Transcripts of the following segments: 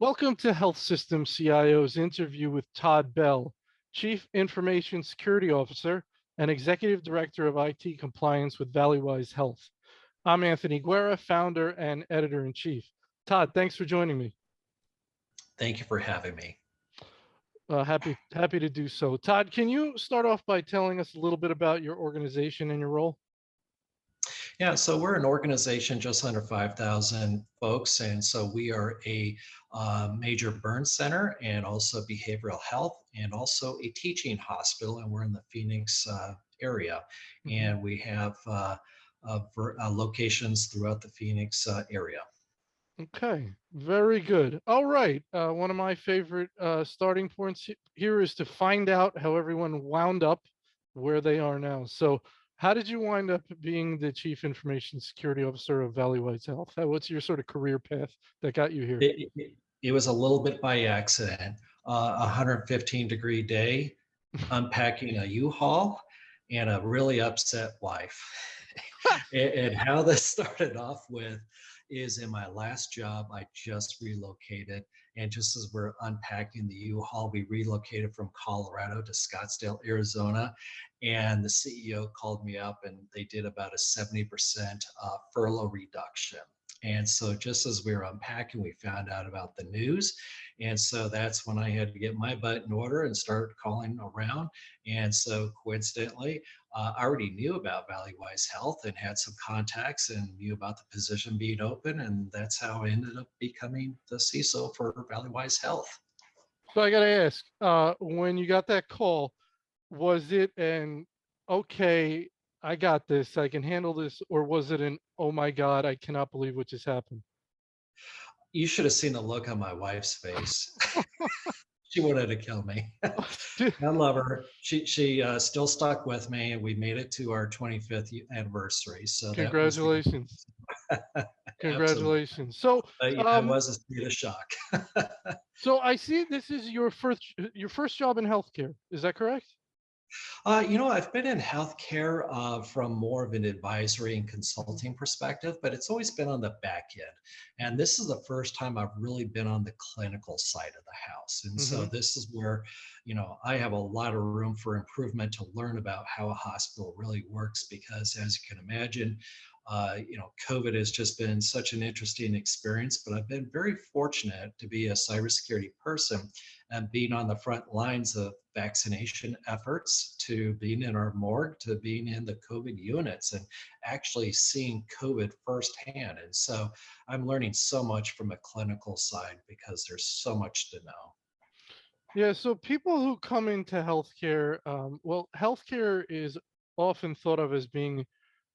Welcome to Health System CIO's interview with Todd Bell, Chief Information Security Officer and Executive Director of IT Compliance with Valleywise Health. I'm Anthony Guerra, founder and editor-in-chief. Todd, thanks for joining me. Thank you for having me. Happy to do so. Todd, can you start off by telling us a little bit about your organization and your role? Yeah, so we're an organization just under 5,000 folks, and so we are a major burn center and also behavioral health and also a teaching hospital, and we're in the Phoenix area. And we have locations throughout the Phoenix area. Okay, very good. All right. One of my favorite starting points here is to find out how everyone wound up where they are now. So, how did you wind up being the Chief Information Security Officer of Valleywise Health? What's your sort of career path that got you here? It was a little bit by accident. 115-degree day, unpacking a U-Haul, and a really upset wife. And how this started off with is in my last job, I just relocated. And just as we're unpacking the U-Haul, we relocated from Colorado to Scottsdale, Arizona. And the CEO called me up and they did about a 70% furlough reduction. And so just as we were unpacking, we found out about the news. And so that's when I had to get my butt in order and start calling around. And so coincidentally, I already knew about Valleywise Health and had some contacts and knew about the position being open. And that's how I ended up becoming the CISO for Valleywise Health. So I got to ask, when you got that call, was it an okay, I got this, I can handle this, or was it an oh my God, I cannot believe what just happened? You should have seen the look on my wife's face. She wanted to kill me. I love her. She still stuck with me, and we made it to our 25th anniversary. So that was the Congratulations. absolutely. Congratulations. So, But yeah, it was a state of shock. so I see this is your first job in healthcare. Is that correct? I've been in healthcare from more of an advisory and consulting perspective, but it's always been on the back end. And this is the first time I've really been on the clinical side of the house. And so Mm-hmm. this is where, I have a lot of room for improvement to learn about how a hospital really works, because as you can imagine, COVID has just been such an interesting experience, but I've been very fortunate to be a cybersecurity person and being on the front lines of vaccination efforts, to being in our morgue, to being in the COVID units and actually seeing COVID firsthand. And so I'm learning so much from a clinical side because there's so much to know. Yeah, so people who come into healthcare, well, healthcare is often thought of as being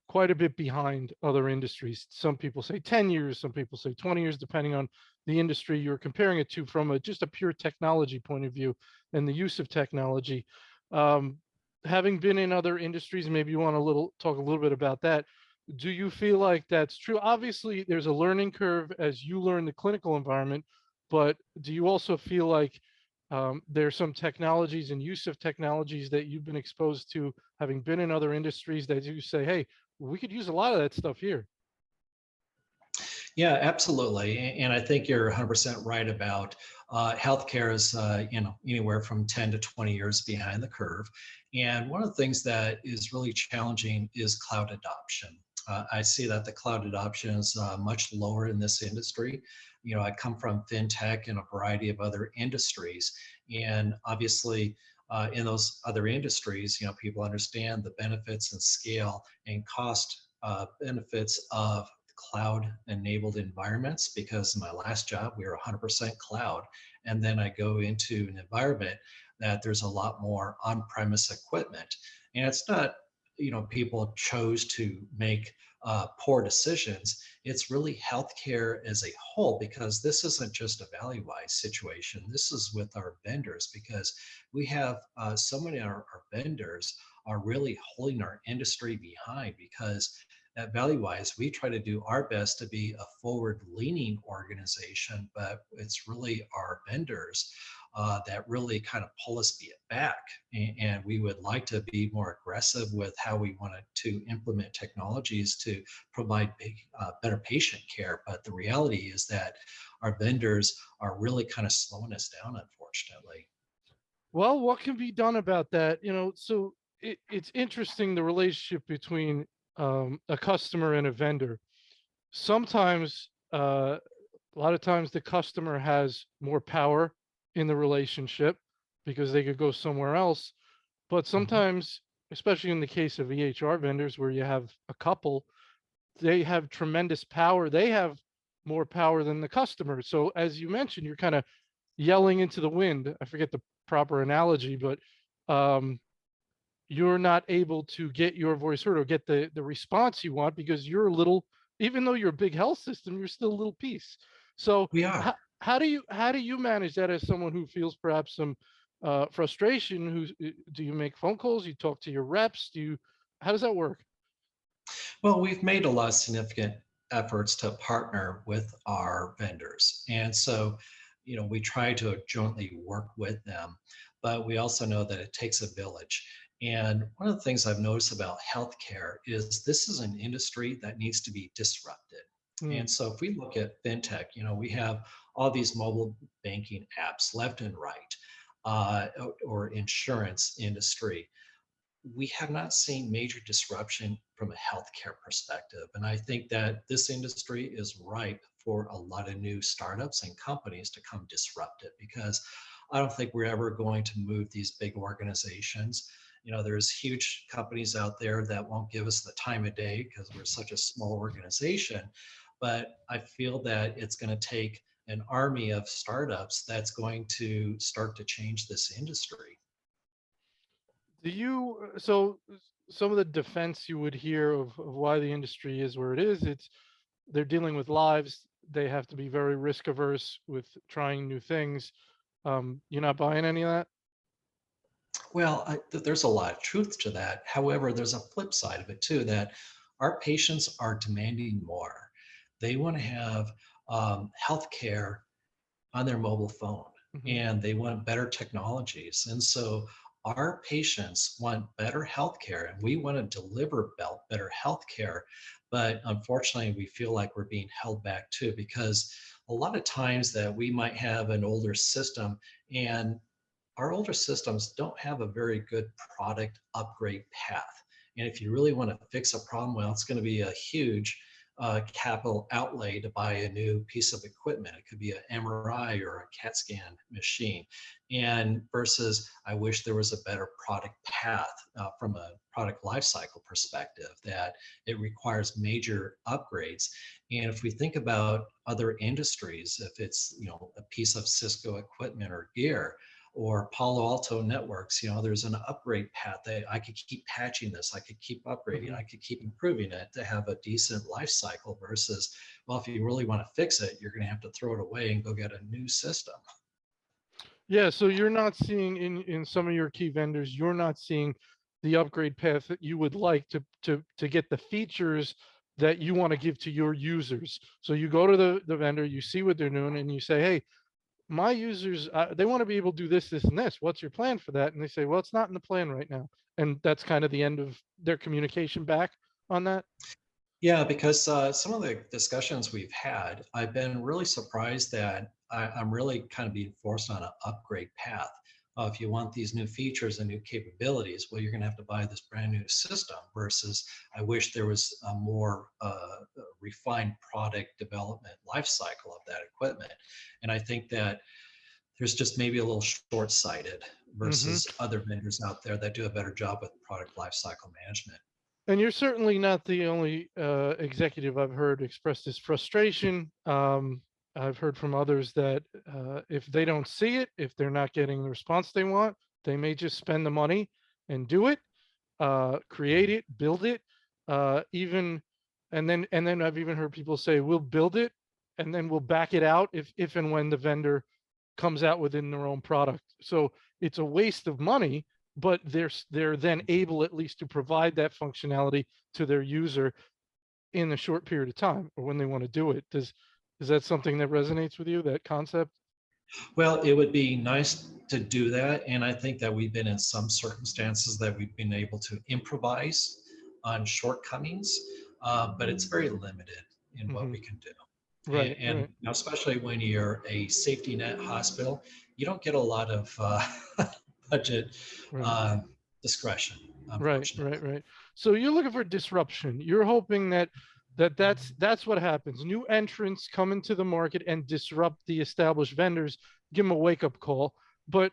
quite a bit behind other industries. Some people say 10 years, some people say 20 years, depending on the industry you're comparing it to from just a pure technology point of view and the use of technology. Um, Having been in other industries, maybe you want to talk a little bit about that. Do you feel like that's true? Obviously, there's a learning curve as you learn the clinical environment, but do you also feel like there's some technologies and use of technologies that you've been exposed to, having been in other industries, that you say, hey, we could use a lot of that stuff here? Yeah, absolutely. And I think you're 100% right about healthcare is, anywhere from 10 to 20 years behind the curve. And one of the things that is really challenging is cloud adoption. I see that the cloud adoption is much lower in this industry. I come from fintech and a variety of other industries. And obviously, in those other industries, people understand the benefits and scale and cost benefits of cloud enabled environments, because in my last job we were 100% cloud, and then I go into an environment that there's a lot more on-premise equipment. And it's not people chose to make poor decisions. It's really healthcare as a whole, because this isn't just a Valleywise situation. This is with our vendors, because we have so many of our vendors are really holding our industry behind, because at Valleywise, we try to do our best to be a forward-leaning organization, but it's really our vendors that really kind of pull us back. And we would like to be more aggressive with how we wanted to implement technologies to provide better patient care. But the reality is that our vendors are really kind of slowing us down, unfortunately. Well, what can be done about that? So it's interesting, the relationship between a customer and a vendor. Sometimes, a lot of times, the customer has more power in the relationship because they could go somewhere else. But Mhm. sometimes, especially in the case of EHR vendors, where you have a couple, they have tremendous power. They have more power than the customer. So, as you mentioned, you're kind of yelling into the wind. I forget the proper analogy, but um, you're not able to get your voice heard or get the response you want because you're a little, even though you're a big health system, you're still a little piece. So We are. how do you manage that as someone who feels perhaps some frustration? Do you make phone calls? You talk to your reps? How does that work? Well, we've made a lot of significant efforts to partner with our vendors. And so, we try to jointly work with them, but we also know that it takes a village. And one of the things I've noticed about healthcare is this is an industry that needs to be disrupted. Mm. And so if we look at fintech, we have all these mobile banking apps left and right, or insurance industry. We have not seen major disruption from a healthcare perspective. And I think that this industry is ripe for a lot of new startups and companies to come disrupt it, because I don't think we're ever going to move these big organizations. There's huge companies out there that won't give us the time of day because we're such a small organization. But I feel that it's going to take an army of startups that's going to start to change this industry. Some of the defense you would hear of why the industry is where it is, they're dealing with lives. They have to be very risk averse with trying new things. You're not buying any of that? Well, there's a lot of truth to that. However, there's a flip side of it too, that our patients are demanding more. They want to have healthcare on their mobile phone, Hmm. and they want better technologies. And so our patients want better healthcare, and we want to deliver better healthcare. But unfortunately, we feel like we're being held back too, because a lot of times that we might have an older system, and our older systems don't have a very good product upgrade path. And if you really want to fix a problem, well, it's going to be a huge capital outlay to buy a new piece of equipment. It could be an MRI or a CAT scan machine. And versus, I wish there was a better product path from a product lifecycle perspective, that it requires major upgrades. And if we think about other industries, if it's a piece of Cisco equipment or gear, or Palo Alto networks, there's an upgrade path that I could keep patching this, I could keep upgrading, Hmm. I could keep improving it to have a decent life cycle versus, well, if you really want to fix it, you're going to have to throw it away and go get a new system. Yeah, so you're not seeing in some of your key vendors, you're not seeing the upgrade path that you would like to get the features that you want to give to your users. So you go to the vendor, you see what they're doing, and you say, "Hey, my users, they want to be able to do this, this, and this. What's your plan for that?" And they say, "Well, it's not in the plan right now." And that's kind of the end of their communication back on that. Yeah, because some of the discussions we've had, I've been really surprised that I'm really kind of being forced on an upgrade path. If you want these new features and new capabilities, well, you're going to have to buy this brand new system. Versus, I wish there was a more refined product development life cycle of that equipment. And I think that there's just maybe a little short-sighted Hmm. versus other vendors out there that do a better job with product life cycle management. And you're certainly not the only executive I've heard express this frustration. I've heard from others that if they don't see it, if they're not getting the response they want, they may just spend the money and do it, create it, build it, even, and then I've even heard people say, "We'll build it, and then we'll back it out if and when the vendor comes out within their own product." So it's a waste of money, but they're then able at least to provide that functionality to their user. in a short period of time or when they want to do it. Is that something that resonates with you, that concept? Well, it would be nice to do that. And I think that we've been in some circumstances that we've been able to improvise on shortcomings, but it's very limited in what Hmm. we can do. Right, And right, you know, especially when you're a safety net hospital, you don't get a lot of budget right. uh, discretion, Right, right, unfortunately. right. So you're looking for disruption. You're hoping that that's what happens. New entrants come into the market and disrupt the established vendors, give them a wake-up call. But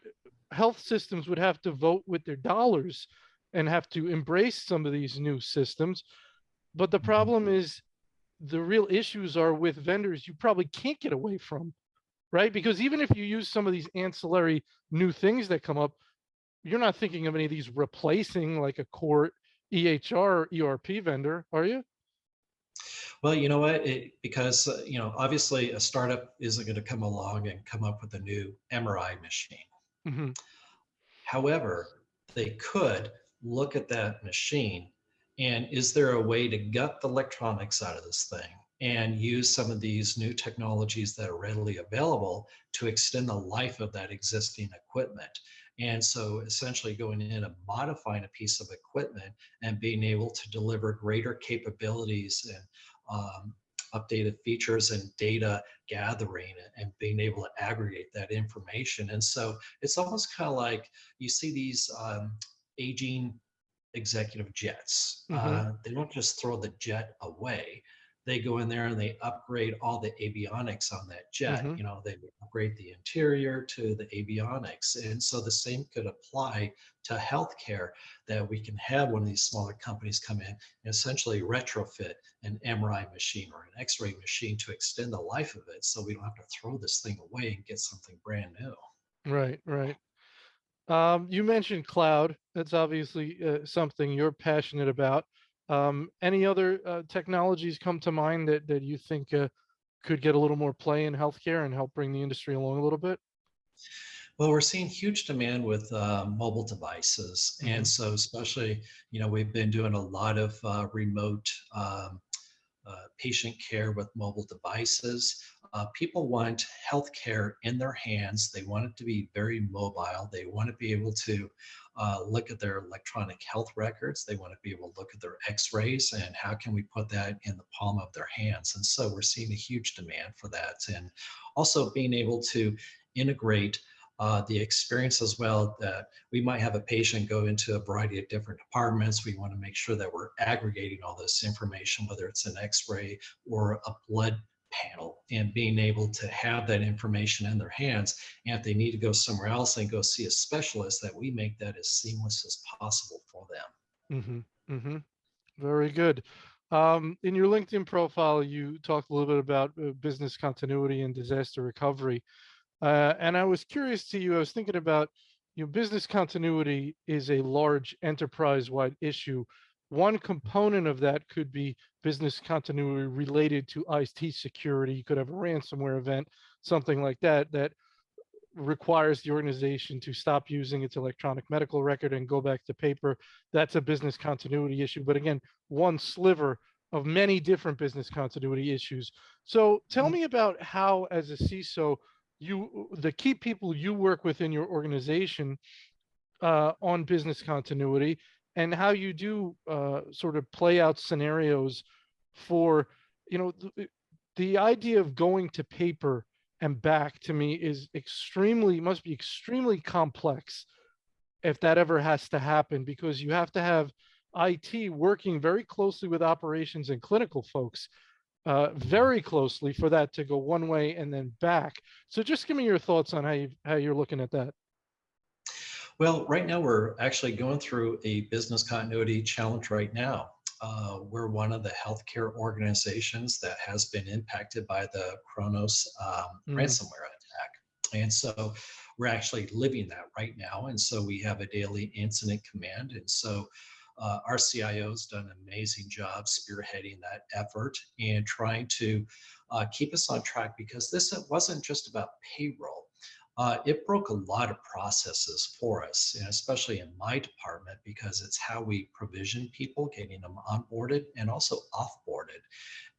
health systems would have to vote with their dollars and have to embrace some of these new systems. But the Mhm. problem is the real issues are with vendors you probably can't get away from, right? Because even if you use some of these ancillary new things that come up, you're not thinking of any of these replacing like a core EHR ERP vendor, are you? Well, you know what? Because you know, obviously, a startup isn't going to come along and come up with a new MRI machine. Hmm. However, they could look at that machine and is there a way to gut the electronics out of this thing and use some of these new technologies that are readily available to extend the life of that existing equipment? And so essentially going in and modifying a piece of equipment and being able to deliver greater capabilities and updated features and data gathering and being able to aggregate that information. And so it's almost kind of like you see these aging executive jets. Hmm. They don't just throw the jet away. They go in there and they upgrade all the avionics on that jet. Hmm. You know, they upgrade the interior to the avionics. And so the same could apply to healthcare, that we can have one of these smaller companies come in and essentially retrofit an MRI machine or an X-ray machine to extend the life of it so we don't have to throw this thing away and get something brand new. Right, right. You mentioned cloud. That's obviously something you're passionate about. Any other technologies come to mind that you think could get a little more play in healthcare and help bring the industry along a little bit? Well, we're seeing huge demand with mobile devices, Hmm. and so especially, you know, we've been doing a lot of remote patient care with mobile devices. People want healthcare in their hands. They want it to be very mobile. They want to be able to look at their electronic health records. They want to be able to look at their x-rays and how can we put that in the palm of their hands. And so we're seeing a huge demand for that. And also being able to integrate the experience as well, that we might have a patient go into a variety of different departments. We want to make sure that we're aggregating all this information, whether it's an x-ray or a blood panel, and being able to have that information in their hands. And if they need to go somewhere else and go see a specialist, that we make that as seamless as possible for them. Hmm. Hmm. Very good. In your LinkedIn profile, you talked a little bit about business continuity and disaster recovery. And I was curious to you, I was thinking about, business continuity is a large enterprise-wide issue. One component of that could be business continuity related to IT security. You could have a ransomware event, something like that, that requires the organization to stop using its electronic medical record and go back to paper. That's a business continuity issue. But again, one sliver of many different business continuity issues. So tell me about how, as a CISO, the key people you work with in your organization on business continuity, and how you do sort of play out scenarios for, you know, the idea of going to paper and back to me is must be extremely complex if that ever has to happen, because you have to have IT working very closely with operations and clinical folks very closely for that to go one way and then back. So just give me your thoughts on how you're looking at that. Well, right now we're actually going through a business continuity challenge right now. We're one of the healthcare organizations that has been impacted by the Kronos Mm, ransomware attack. And so we're actually living that right now. And so we have a daily incident command. And so our CIO's done an amazing job spearheading that effort and trying to keep us on track, because this wasn't just about payroll. It broke a lot of processes for us, and especially in my department, because it's how we provision people, getting them onboarded and also offboarded. onboarded,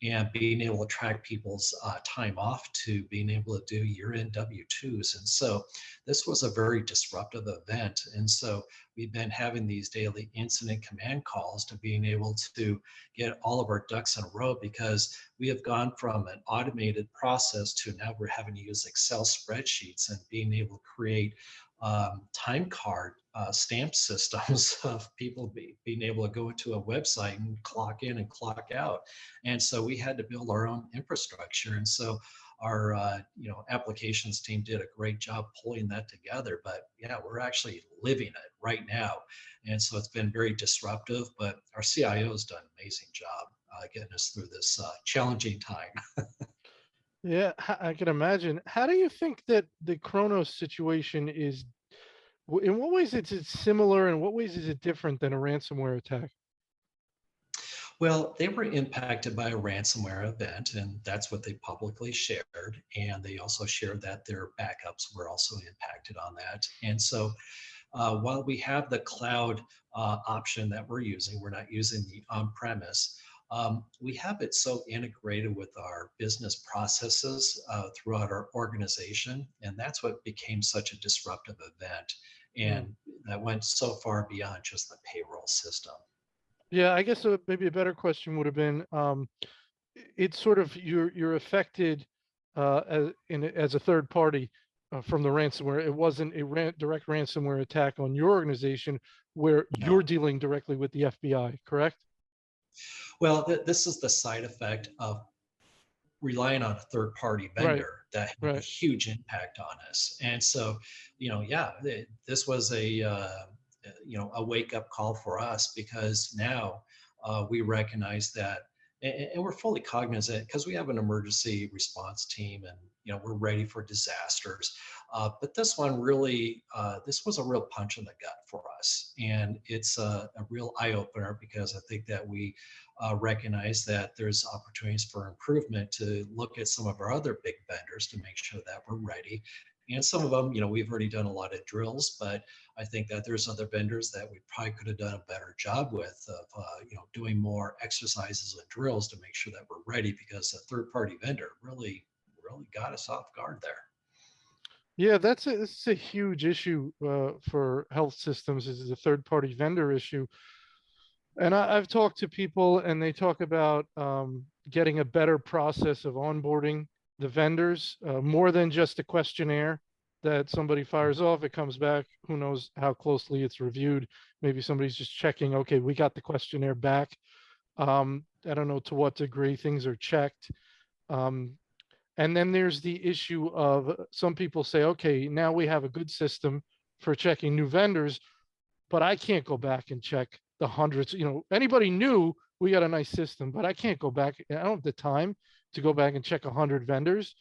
and being able to track people's time off to being able to do year-end W-2s. And so this was a very disruptive event. And so we've been having these daily incident command calls to being able to get all of our ducks in a row, because we have gone from an automated process to now we're having to use Excel spreadsheets and being able to create time card stamp systems of people being able to go into a website and clock in and clock out. And so we had to build our own infrastructure. And so our applications team did a great job pulling that together. But yeah, we're actually living it right now. And so it's been very disruptive, but our CIO has done an amazing job getting us through this challenging time. Yeah, I can imagine. How do you think that the Kronos situation is, in what ways is it similar, and what ways is it different than a ransomware attack? Well, they were impacted by a ransomware event, and that's what they publicly shared. And they also shared that their backups were also impacted on that. And so while we have the cloud option that we're using, we're not using the on-premise. We have it so integrated with our business processes throughout our organization, and that's what became such a disruptive event. Mm. And that went so far beyond just the payroll system. Yeah, I guess maybe a better question would have been, it's sort of you're affected as a third party from the ransomware. It wasn't a direct ransomware attack on your organization where you're No. dealing directly with the FBI, correct? Well, this is the side effect of relying on a third party Right, vendor that had a right. huge impact on us. And so, yeah, this was a wake up call for us, because now we recognize that, and we're fully cognizant because we have an emergency response team, and we're ready for disasters. But this one really, this was a real punch in the gut for us, and it's a real eye opener, because I think that we recognize that there's opportunities for improvement to look at some of our other big vendors to make sure that we're ready. And some of them, we've already done a lot of drills, but I think that there's other vendors that we probably could have done a better job with of, doing more exercises and drills to make sure that we're ready, because a third-party vendor really got us off guard there. Yeah, this is a huge issue for health systems. Is a third party vendor issue. And I've talked to people, and they talk about getting a better process of onboarding the vendors, more than just a questionnaire that somebody fires off. It comes back. Who knows how closely it's reviewed? Maybe somebody's just checking, okay, we got the questionnaire back. I don't know to what degree things are checked. Um, and then there's the issue of some people say, okay, now we have a good system for checking new vendors, but I can't go back and check the hundreds. Anybody new, we got a nice system, but I can't go back. I don't have the time to go back and check 100 vendors.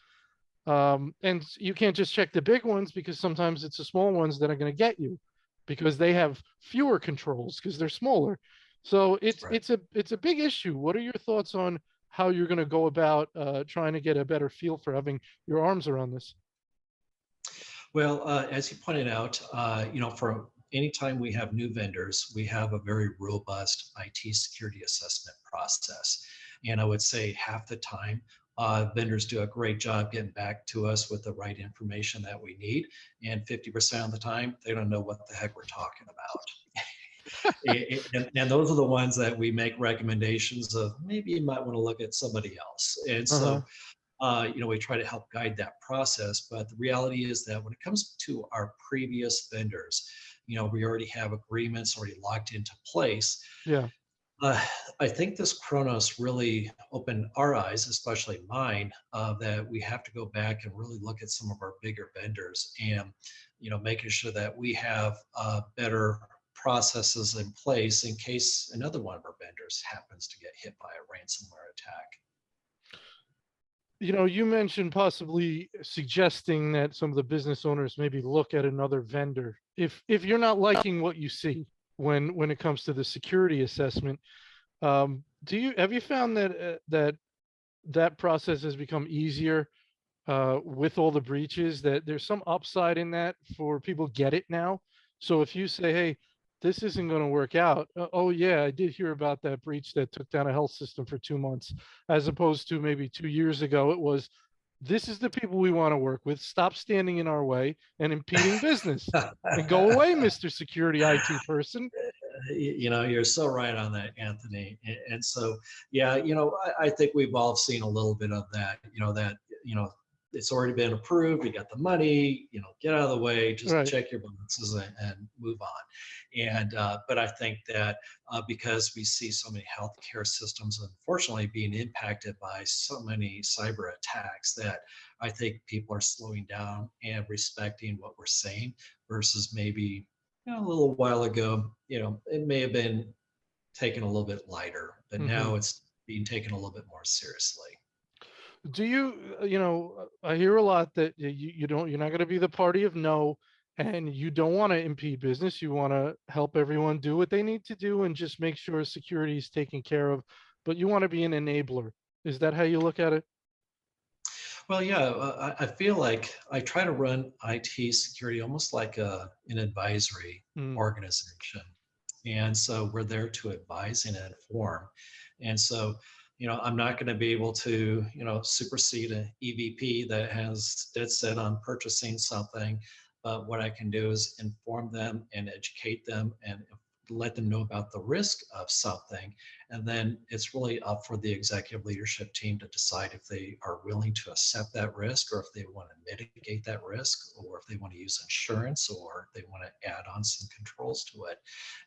And you can't just check the big ones, because sometimes it's the small ones that are going to get you, because they have fewer controls because they're smaller. So Right. it's a big issue. What are your thoughts on how you're going to go about trying to get a better feel for having your arms around this? Well, as you pointed out, for anytime we have new vendors, we have a very robust IT security assessment process. And I would say half the time, vendors do a great job getting back to us with the right information that we need. And 50% of the time, they don't know what the heck we're talking about. And those are the ones that we make recommendations of, maybe you might want to look at somebody else. And Uh-huh. so we try to help guide that process. But the reality is that when it comes to our previous vendors, we already have agreements already locked into place. Yeah. Uh, I think this Kronos really opened our eyes, especially mine, that we have to go back and really look at some of our bigger vendors, and making sure that we have better processes in place in case another one of our vendors happens to get hit by a ransomware attack. You mentioned possibly suggesting that some of the business owners maybe look at another vendor. If you're not liking what you see when it comes to the security assessment, have you found that that process has become easier with all the breaches? That there's some upside in that for people get it now. So if you say, hey, this isn't going to work out. Oh yeah, I did hear about that breach that took down a health system for 2 months, as opposed to maybe 2 years ago, it was, this is the people we want to work with. Stop standing in our way and impeding business. And go away, Mr. Security IT person. You're so right on that, Anthony. And so, yeah, I think we've all seen a little bit of that. You know, it's already been approved. You got the money. Get out of the way. Just Right. check your boxes and move on. And but I think that because we see so many healthcare systems, unfortunately, being impacted by so many cyber attacks, that I think people are slowing down and respecting what we're saying versus maybe a little while ago, it may have been taken a little bit lighter, but Hmm. now it's being taken a little bit more seriously. Do you, I hear a lot that you're not going to be the party of no, and you don't want to impede business. You want to help everyone do what they need to do and just make sure security is taken care of, but you want to be an enabler. Is that how you look at it? Well, yeah, I feel like I try to run IT security almost like an advisory Mm. organization. And so we're there to advise and inform. And so, I'm not going to be able to, supersede an EVP that has dead set on purchasing something. But what I can do is inform them and educate them and let them know about the risk of something. And then it's really up for the executive leadership team to decide if they are willing to accept that risk, or if they want to mitigate that risk, or if they want to use insurance, or they want to add on some controls to it.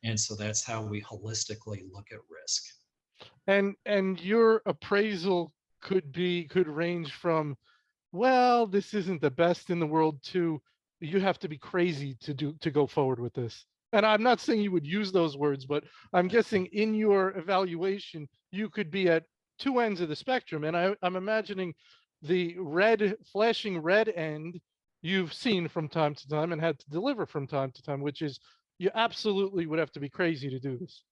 And so that's how we holistically look at risk. And your appraisal could range from, well, this isn't the best in the world, to, you have to be crazy to go forward with this. And I'm not saying you would use those words, but I'm guessing in your evaluation, you could be at two ends of the spectrum. And I'm imagining the red, flashing red end you've seen from time to time and had to deliver from time to time, which is, you absolutely would have to be crazy to do this.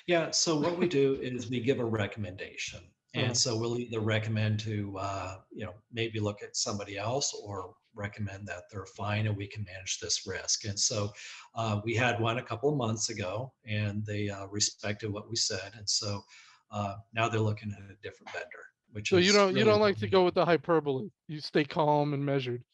Yeah, so what we do is we give a recommendation. And Uh, so we'll either recommend to, maybe look at somebody else, or recommend that they're fine and we can manage this risk. And so we had one a couple of months ago, and they respected what we said. And so now they're looking at a different vendor, which so you is don't you really, don't like to go with the hyperbole. You stay calm and measured.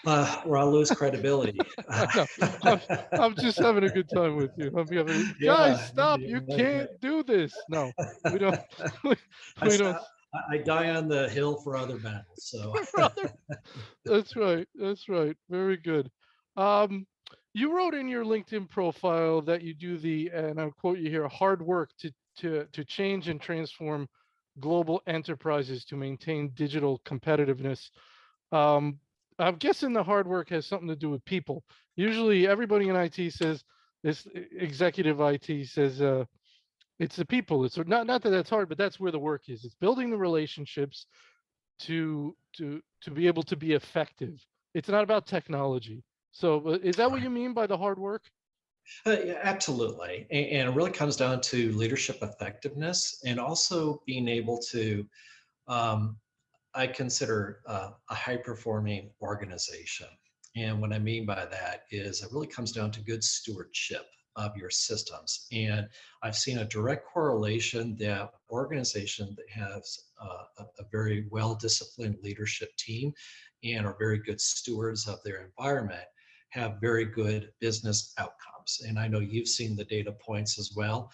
or I'll lose credibility. I know. I'm, I'm just having a good time with you. I'm having, guys, Yeah, stop. yeah, You okay. can't do this. No, we don't. We, I, we s- don't. I die on the hill for other battles. So Brother. That's right. That's right. Very good. Um, you wrote in your LinkedIn profile that you do the, and I'll quote you here, hard work to change and transform global enterprises to maintain digital competitiveness. Um, I'm guessing the hard work has something to do with people. Usually, everybody in IT says, this executive IT says, it's the people. It's not that that's hard, but that's where the work is. It's building the relationships to be able to be effective. It's not about technology. So, is that what you mean by the hard work? Yeah, absolutely. And it really comes down to leadership effectiveness, and also being able to, um, I consider a high performing organization. And what I mean by that is it really comes down to good stewardship of your systems. And I've seen a direct correlation that organization that has a very well disciplined leadership team and are very good stewards of their environment have very good business outcomes. And I know you've seen the data points as well,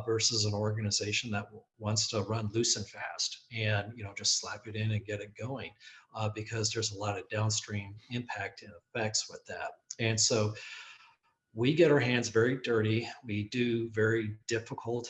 versus an organization that wants to run loose and fast and just slap it in and get it going, because there's a lot of downstream impact and effects with that. And so we get our hands very dirty. We do very difficult,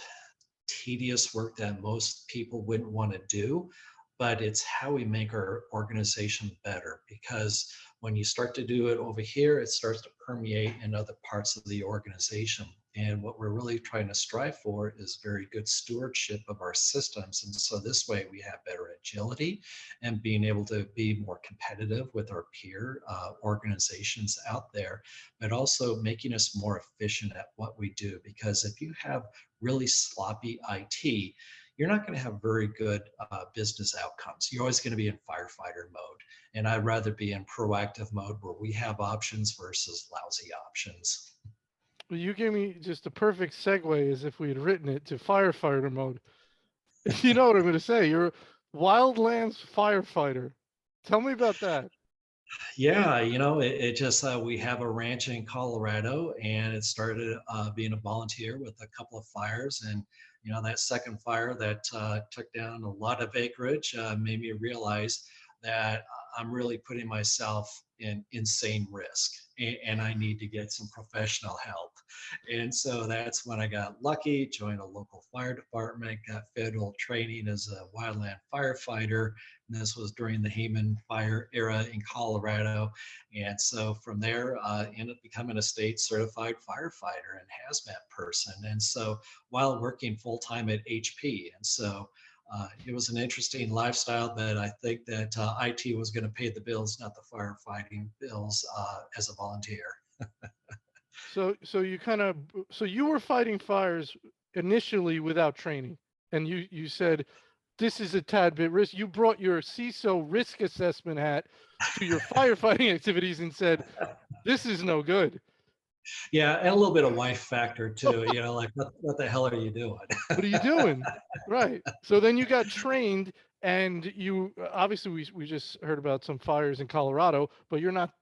tedious work that most people wouldn't want to do, but it's how we make our organization better, because when you start to do it over here, it starts to permeate in other parts of the organization. And what we're really trying to strive for is very good stewardship of our systems. And so this way we have better agility and being able to be more competitive with our peer organizations out there, but also making us more efficient at what we do. Because if you have really sloppy IT, you're not going to have very good business outcomes. You're always going to be in firefighter mode. And I'd rather be in proactive mode where we have options versus lousy options. Well, you gave me just a perfect segue, as if we had written it, to firefighter mode. You know what I'm going to say. You're a wildlands firefighter. Tell me about that. Yeah, it just we have a ranch in Colorado, and it started being a volunteer with a couple of fires, and that second fire that took down a lot of acreage made me realize that I'm really putting myself in insane risk, and I need to get some professional help. And so that's when I got lucky, joined a local fire department, got federal training as a wildland firefighter. And this was during the Hayman fire era in Colorado. And so from there, ended up becoming a state certified firefighter and hazmat person. And so while working full time at HP. And so it was an interesting lifestyle, but I think that IT was going to pay the bills, not the firefighting bills, as a volunteer. So you kind of so you were fighting fires initially without training, and you said this is a tad bit risk. You brought your CISO risk assessment hat to your firefighting activities and said, "This is no good." Yeah, and a little bit of wife factor too. Like what the hell are you doing? What are you doing? Right. So then you got trained, and you obviously we just heard about some fires in Colorado, but you're not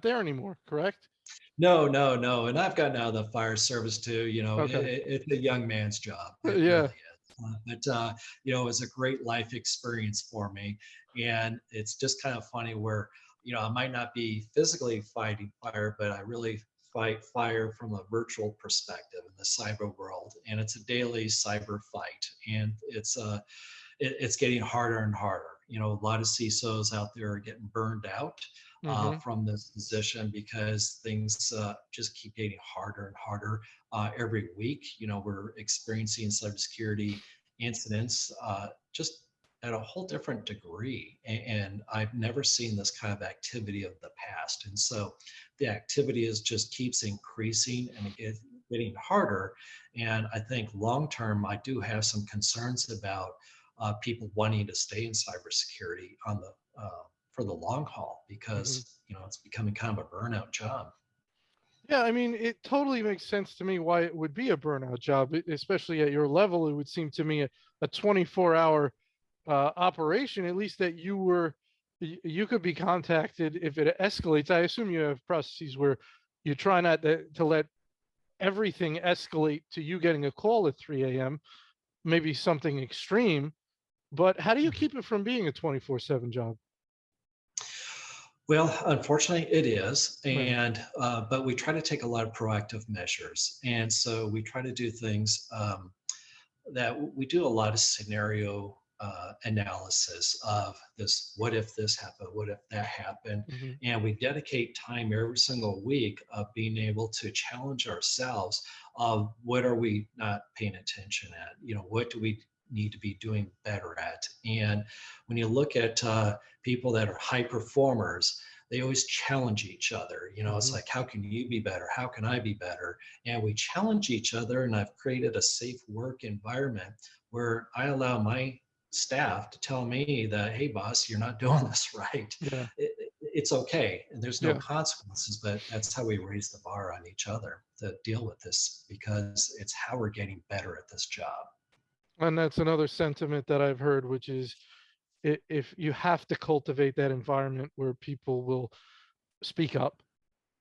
there anymore, correct? No, no, no. And I've gotten out of the fire service too. Okay. It's a young man's job. It Yeah. really is. But it was a great life experience for me. And it's just kind of funny where, I might not be physically fighting fire, but I really fight fire from a virtual perspective in the cyber world. And it's a daily cyber fight. And it's getting harder and harder. A lot of CISOs out there are getting burned out Hmm. from this position because things just keep getting harder and harder every week. We're experiencing cybersecurity incidents just at a whole different degree. And I've never seen this kind of activity of the past. And so the activity is just keeps increasing and it gets getting harder. And I think long term, I do have some concerns about people wanting to stay in cybersecurity for the long haul Hmm. because it's becoming kind of a burnout job. Yeah, I mean, it totally makes sense to me why it would be a burnout job, especially at your level. It would seem to me a 24-hour operation, at least that you could be contacted if it escalates. I assume you have processes where you try not to let everything escalate to you getting a call at 3 a.m., maybe something extreme. But how do you Mhm. keep it from being a 24/7 job? Well, unfortunately, it is, Right. and but we try to take a lot of proactive measures, and so we try to do things that we do a lot of scenario analysis of this. What if this happened? What if that happened? Hmm. And we dedicate time every single week of being able to challenge ourselves of what are we not paying attention at? What do we need to be doing better at? And when you look at people that are high performers, they always challenge each other. It's Hmm. like, how can you be better? How can I be better? And we challenge each other. And I've created a safe work environment where I allow my staff to tell me that, hey, boss, you're not doing this right. Yeah. It's okay. And there's no Yeah. consequences, but that's how we raise the bar on each other to deal with this because it's how we're getting better at this job. And that's another sentiment that I've heard, which is if you have to cultivate that environment where people will speak up.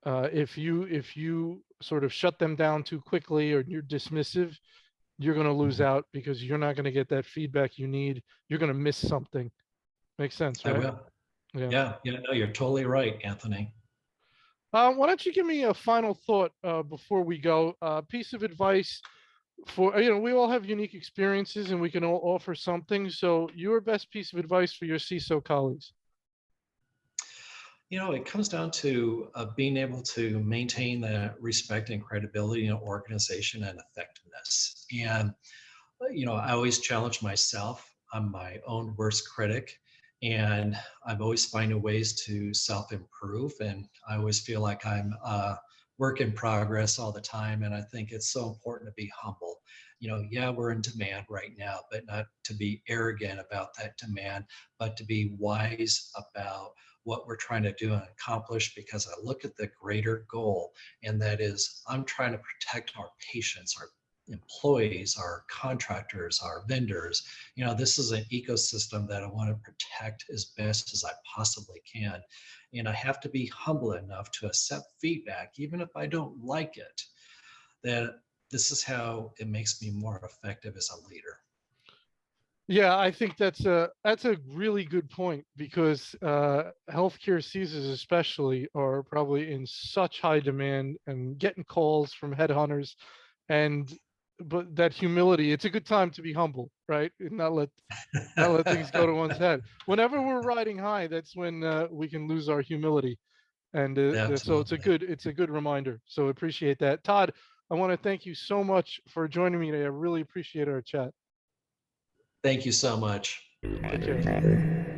If you sort of shut them down too quickly or you're dismissive, you're going to lose Mhm. out because you're not going to get that feedback you need. You're going to miss something. Makes sense, I right? will. Yeah. Yeah. No, you're totally right, Anthony. Why don't you give me a final thought before we go? Piece of advice for we all have unique experiences and we can all offer something. So your best piece of advice for your CISO colleagues. It comes down to being able to maintain the respect and credibility in an organization and effectiveness. And, I always challenge myself. I'm my own worst critic. And I'm always finding ways to self improve. And I always feel like I'm a work in progress all the time. And I think it's so important to be humble yeah, we're in demand right now, but not to be arrogant about that demand, but to be wise about what we're trying to do and accomplish, because I look at the greater goal, and that is I'm trying to protect our patients, our employees, our contractors, our vendors. This is an ecosystem that I want to protect as best as I possibly can. And I have to be humble enough to accept feedback, even if I don't like it, that this is how it makes me more effective as a leader. Yeah, I think that's a really good point, because healthcare CISOs especially are probably in such high demand and getting calls from headhunters, and but that humility, it's a good time to be humble, right? And not let things go to one's head. Whenever we're riding high, that's when we can lose our humility, and so it's a Absolutely. good reminder. So appreciate that, Todd. I want to thank you so much for joining me today. I really appreciate our chat. Thank you so much. Take care.